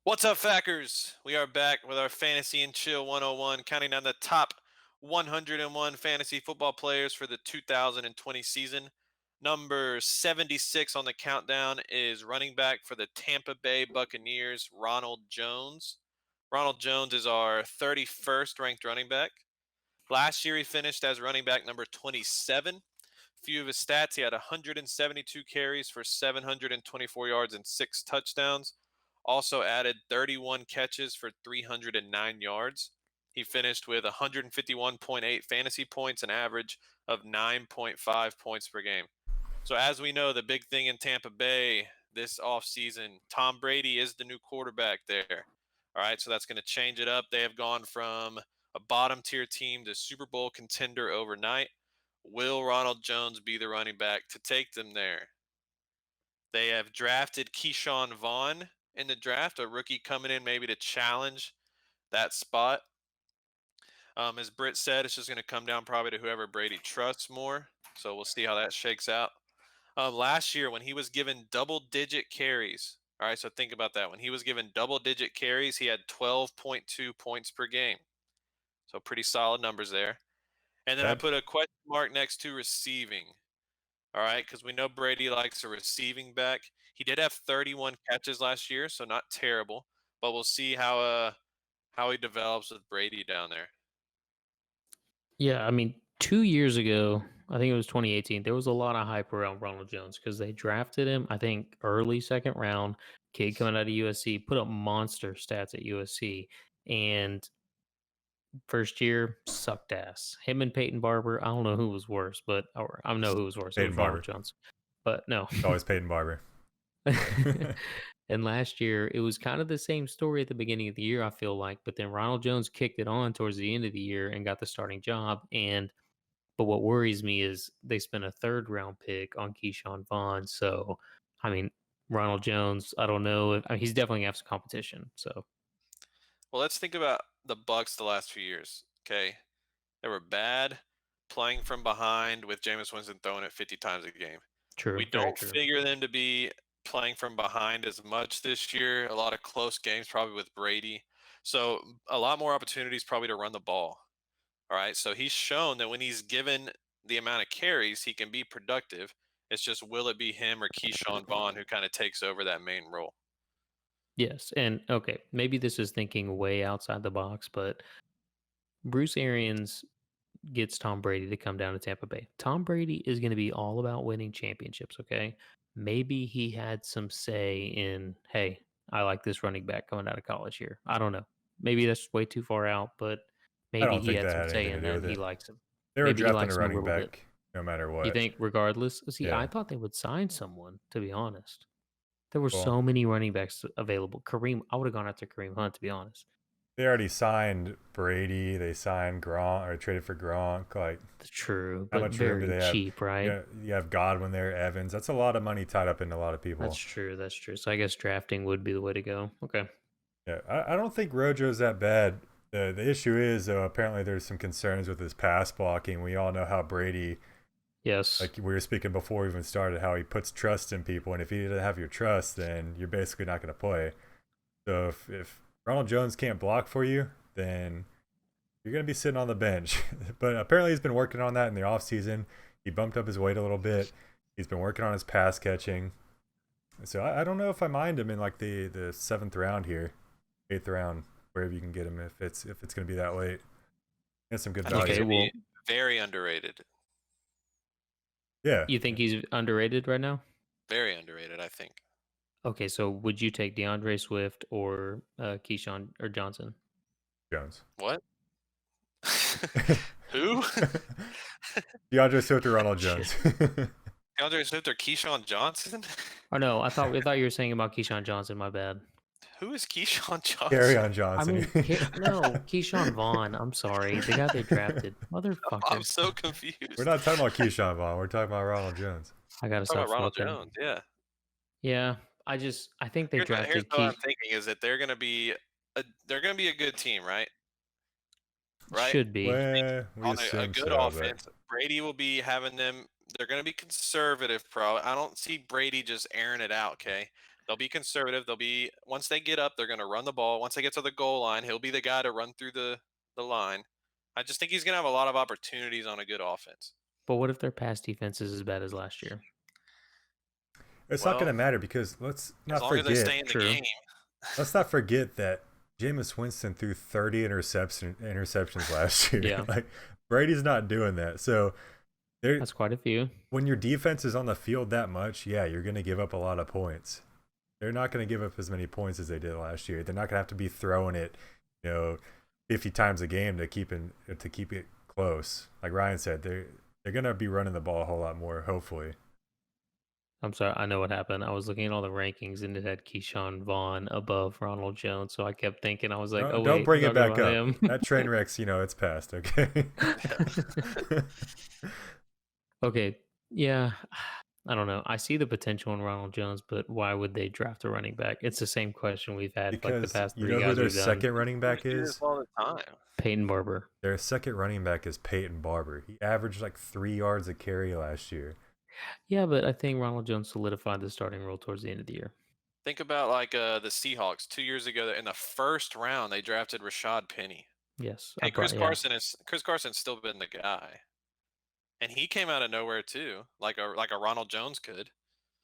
What's up, Fackers? We are back with our Fantasy and Chill 101, counting down the top 101 fantasy football players for the 2020 season. Number 76 on the countdown is running back for the Tampa Bay Buccaneers, Ronald Jones. Ronald Jones is our 31st ranked running back. Last year, he finished as running back number 27. Few of his stats: he had 172 carries for 724 yards and 6 touchdowns. Also added 31 catches for 309 yards. He finished with 151.8 fantasy points, an average of 9.5 points per game. So as we know, the big thing in Tampa Bay this offseason, Tom Brady is the new quarterback there. All right, so that's going to change it up. They have gone from a bottom tier team to Super Bowl contender overnight. Will Ronald Jones be the running back to take them there? They have drafted Ke'shawn Vaughn in the draft, a rookie coming in maybe to challenge that spot. As Britt said, it's just going to come down probably to whoever Brady trusts more. So we'll see how that shakes out. Last year, when he was given double-digit carries, all right, so think about that. When he was given double-digit carries, he had 12.2 points per game. So pretty solid numbers there. And then I That put a question mark next to receiving. All right, because we know Brady likes a receiving back. He did have 31 catches last year, so not terrible. But we'll see how he develops with Brady down there. Yeah, I mean, 2 years ago, I think it was 2018, there was a lot of hype around Ronald Jones because they drafted him, I think, early second round, kid coming out of USC, put up monster stats at USC, and first year sucked ass. Him and Peyton Barber, I don't know who was worse, but or I know who was worse. It Peyton was Ronald Barber. Jones. But no. It's always Peyton Barber. And last year, it was kind of the same story at the beginning of the year, I feel like. But then Ronald Jones kicked it on towards the end of the year and got the starting job. But what worries me is they spent a third round pick on Ke'shawn Vaughn. So, I mean, Ronald Jones, I don't know. I mean, he's definitely going to have some competition. So, Well, let's think about the Bucs the last few years. Okay, they were bad playing from behind with Jameis Winston throwing it 50 times a game. We true. Very don't true. figure them to be playing from behind as much this year. A lot of close games, probably with Brady. So a lot more opportunities probably to run the ball. All right. So he's shown that when he's given the amount of carries, he can be productive. It's just will it be him or Ke'Shawn Vaughn who kind of takes over that main role? Yes. And okay, maybe this is thinking way outside the box, but Bruce Arians gets Tom Brady to come down to Tampa Bay. Tom Brady is going to be all about winning championships, okay? Maybe he had some say in, hey, I like this running back coming out of college here. I don't know. Maybe that's way too far out, but I maybe don't he think had that some had say anything to in do that and with he it. likes him. They were Maybe he drafting a likes him a running little bit. back no matter You what. think regardless? See, I Yeah. thought they would sign someone, to be honest. There were Well, so many running backs available. I would have gone after Kareem Hunt, to be honest. they already signed Brady. They signed Gronk or traded for Gronk. Like, True, how but much room do very they have? cheap, right? Yeah, you have Godwin there, Evans. That's a lot of money tied up in a lot of That's people. true. That's true. So I guess drafting would be the way to go. Okay. Yeah, I don't think Rojo's that bad. The issue is, though, apparently there's some concerns with his pass blocking. We all know how Brady, Yes. like we were speaking before we even started, how he puts trust in people. And if he doesn't have your trust, then you're basically not going to play. So if Ronald Jones can't block for you, then you're going to be sitting on the bench. But apparently he's been working on that in the offseason. He bumped up his weight a little bit. He's been working on his pass catching. So I don't know if I mind him in like the seventh round here, eighth round, wherever you can get him if it's going to be that late. That's some good I think he's Okay. value. going to Well, be very underrated. Yeah. you think he's underrated right now? Very underrated, I think. Okay. So would you take DeAndre Swift or Keyshawn or Johnson? Jones. What? Who? DeAndre Swift or Ronald Jones. DeAndre Swift or Keyshawn Johnson? Oh no, I thought you were saying about Keyshawn Johnson. My bad. Who is Keyshawn Carry Johnson? on I Johnson. mean, no, Keyshawn Vaughn. I'm sorry, the guy they drafted. I'm Motherfucker. so confused. We're not talking about Ke'Shawn Vaughn. We're talking about Ronald Jones. I gotta Talking stop about Ronald smoking. Jones, yeah. Yeah. I think they Here's drafted what I'm Key. thinking is that they're gonna be a good team, right? Right? Should be. Well, we On a assume good so, but offense, Brady will be having them. They're going to be conservative, pro. I don't see Brady just airing it out. Okay, They'll be conservative. Once they get up, they're going to run the ball. Once they get to the goal line, he'll be the guy to run through the line. I just think he's going to have a lot of opportunities on a good offense. But what if their pass defense is as bad as last year? It's not going to Well, matter because as long as they stay in the True. game. let's not forget that Jameis Winston threw 30 interceptions last year. Yeah. Like Brady's not doing that. So That's quite a few. when your defense is on the field that much, yeah, you're going to give up a lot of points. They're not going to give up as many points as they did last year. They're not going to have to be throwing it, 50 times a game to keep it close. Like Ryan said, they're going to be running the ball a whole lot more, hopefully. I'm sorry, I know what happened. I was looking at all the rankings and it had Ke'shawn Vaughn above Ronald Jones, so I kept thinking, I was like, Don't, oh don't wait, bring you're it talking back about up. him. That train wreck's, it's past, okay? Okay, yeah, I don't know. I see the potential in Ronald Jones, but why would they draft a running back? It's the same question we've had for like the Because past you 3 know who guys their we've done. second running back We do this is? all the time. Peyton Barber. Their second running back is Peyton Barber. He averaged like 3 yards a carry last year. Yeah, but I think Ronald Jones solidified the starting role towards the end of the year. Think about like the Seahawks 2 years ago. In the first round, they drafted Rashad Penny. Yes, Hey, Chris Carson's still been the guy, and he came out of nowhere too, like a Ronald Jones could.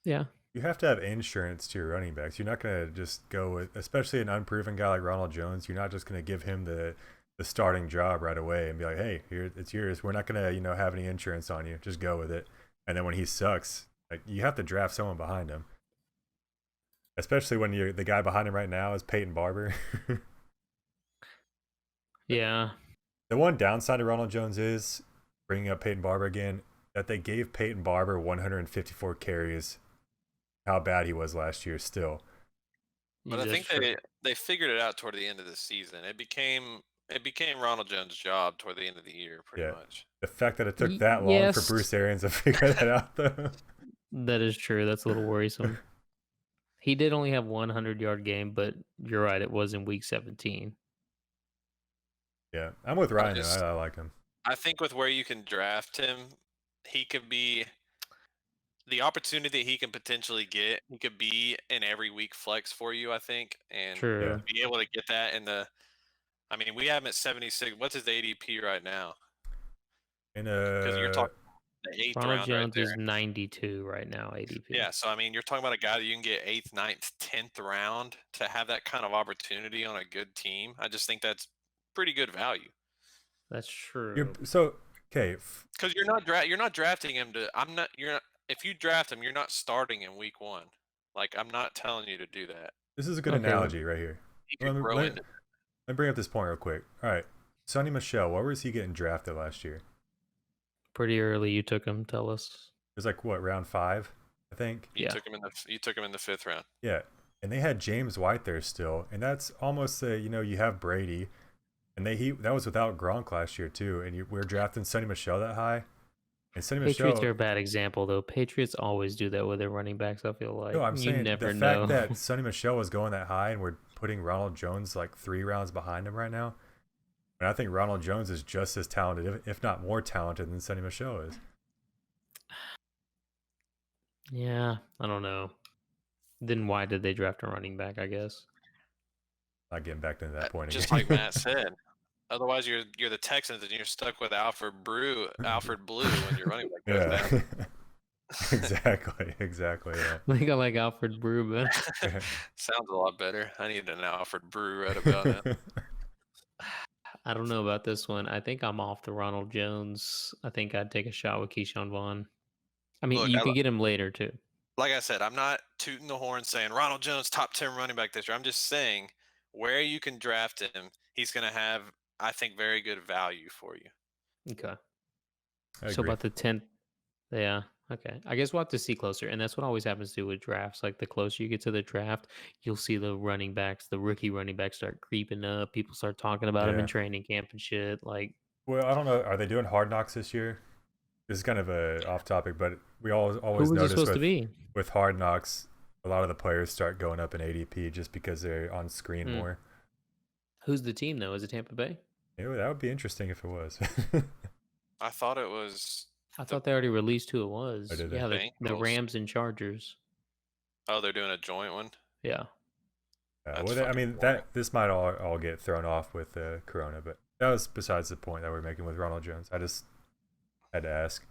Yeah. You have to have insurance to your running backs. You're not going to just go with, especially an unproven guy like Ronald Jones, you're not just going to give him the starting job right away and be like, hey, here, it's yours. We're not going to, have any insurance on you. Just go with it. And then when he sucks, like you have to draft someone behind him. Especially when the guy behind him right now is Peyton Barber. Yeah. The one downside of Ronald Jones is, bringing up Peyton Barber again, that they gave Peyton Barber 154 carries. How bad he was last year still. But I think they figured it out toward the end of the season. It became Ronald Jones' job toward the end of the year, pretty much. The fact that it took that long for Bruce Arians to figure that out, though. That is true. That's a little worrisome. He did only have 100-yard game, but you're right. It was in week 17. Yeah, I'm with Ryan. I like him. I think with where you can draft him, he could be the opportunity he can potentially get. He could be an every week flex for you, I think, and be able to get that in the. I mean, we have him at 76. What's his ADP right now? Because you're talking the 8th Ronald round Jones right is 92 right now ADP. Yeah, so I mean, you're talking about a guy that you can get 8th, 9th, 10th round to have that kind of opportunity on a good team. I just think that's pretty good value. That's true. Okay, because you're not drafting him to. If you draft him, you're not starting in week 1. Like, I'm not telling you to do that. This is a good analogy right here. Let me bring up this point real quick. All right, Sonny Michel, where was he getting drafted last year? Pretty early. You took him. Tell us. It was like what, round 5, I think. You took him in the 5th round. Yeah, and they had James White there still, and that's almost you have Brady, and that was without Gronk last year too, and we're drafting Sonny Michel that high. And Sonny Patriots are a bad example, though. Patriots always do that with their running backs, I feel like. No, I'm saying never the know. fact that Sonny Michel was going that high and we're putting Ronald Jones like 3 rounds behind him right now. And I think Ronald Jones is just as talented, if not more talented, than Sonny Michel is. Yeah, I don't know. Then why did they draft a running back, I guess? Not getting back to that point just again. like Matt said. Otherwise, you're the Texans and you're stuck with Alfred Blue when you're running back goes down. Exactly. Yeah. I think I like Alfred Brew, but sounds a lot better. I need an Alfred Brew right about it. I don't know about this one. I think I'm off the Ronald Jones. I think I'd take a shot with Ke'shawn Vaughn. I mean, you can get him later too. Like I said, I'm not tooting the horn saying Ronald Jones top 10 running back this year. I'm just saying where you can draft him, he's going to have, I think, very good value for you. Okay. So about the 10th. Yeah. Okay. I guess we'll have to see closer. And that's what always happens to with drafts. Like the closer you get to the draft, you'll see the running backs, the rookie running backs start creeping up. People start talking about them in training camp and shit. Like, well, I don't know. Are they doing Hard Knocks this year? This is kind of a off topic, but we always notice with Hard Knocks, a lot of the players start going up in ADP just because they're on screen more. Who's the team though? Is it Tampa Bay? Yeah, that would be interesting if it was. I thought it was. I thought they already released who it was. Oh, yeah, the Rams and Chargers. Oh, they're doing a joint one. Yeah. That's Well, I fucking mean, boring. this might all get thrown off with Corona, but that was besides the point that we're making with Ronald Jones. I just had to ask.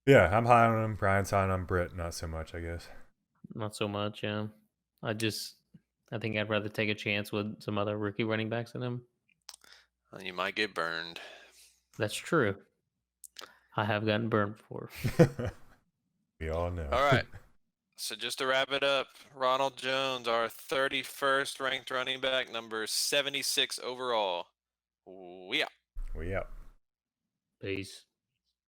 Yeah, I'm high on him. Brian's high on him. Britt, not so much, I guess. Not so much. Yeah. I think I'd rather take a chance with some other rookie running backs than him. You might get burned. That's true. I have gotten burned before. We all know. All right. So just to wrap it up, Ronald Jones, our 31st ranked running back, number 76 overall. We out. We out. Peace.